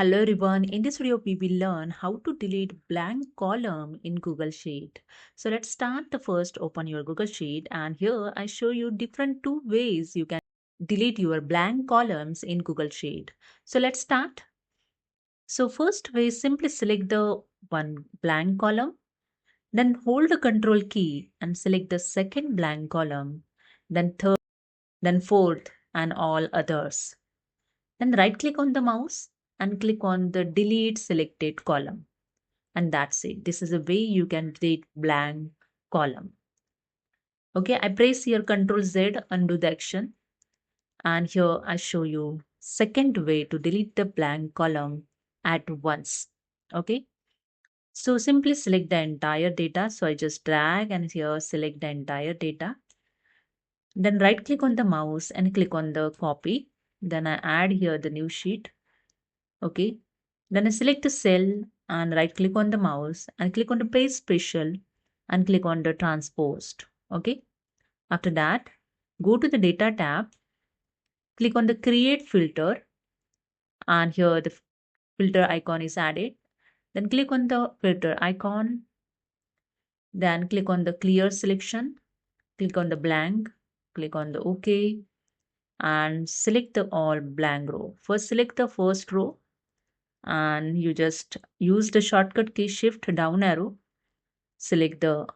Hello everyone, in this video we will learn how to delete blank column in Google Sheet. So let's start. The first open your Google Sheet and here I show you different two ways you can delete your blank columns in Google Sheet. So let's start. So first way, simply select the one blank column, then hold the control key and select the second blank column, then third, then fourth and all others. Then right click on the mouse and click on the delete selected column. And that's it. This is a way you can delete blank column. Okay, I press here Ctrl Z, undo the action. And here I show you second way to delete the blank column at once. Okay, so simply select the entire data. So I just drag and here select the entire data. Then right click on the mouse and click on the copy. Then I add here the new sheet. Okay, then I select the cell and right click on the mouse and click on the paste special and click on the transposed. Okay, after that go to the data tab, click on the create filter and here the filter icon is added. Then click on the filter icon, then click on the clear selection, click on the blank, click on the OK and select the all blank row. First select the first row and you just use the shortcut key shift down arrow, select the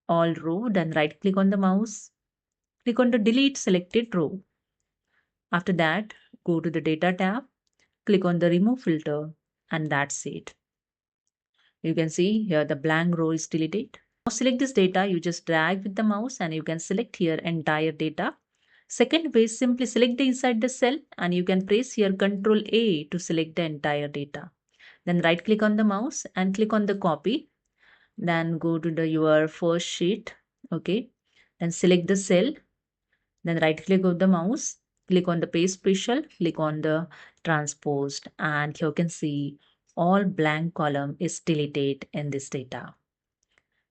all row, then right click on the mouse, click on the delete selected row. After that, go to the data tab, click on the remove filter and that's it. You can see here the blank row is deleted. Now select this data, you just drag with the mouse and you can select here entire data. Second way, simply select the inside the cell and you can press here Ctrl A to select the entire data. Then right click on the mouse and click on the copy. Then go to the your first sheet. Okay. Then select the cell. Then right click on the mouse, click on the paste special, click on the transposed and you can see all blank column is deleted in this data.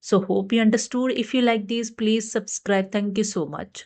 So hope you understood. If you like this, please subscribe. Thank you so much.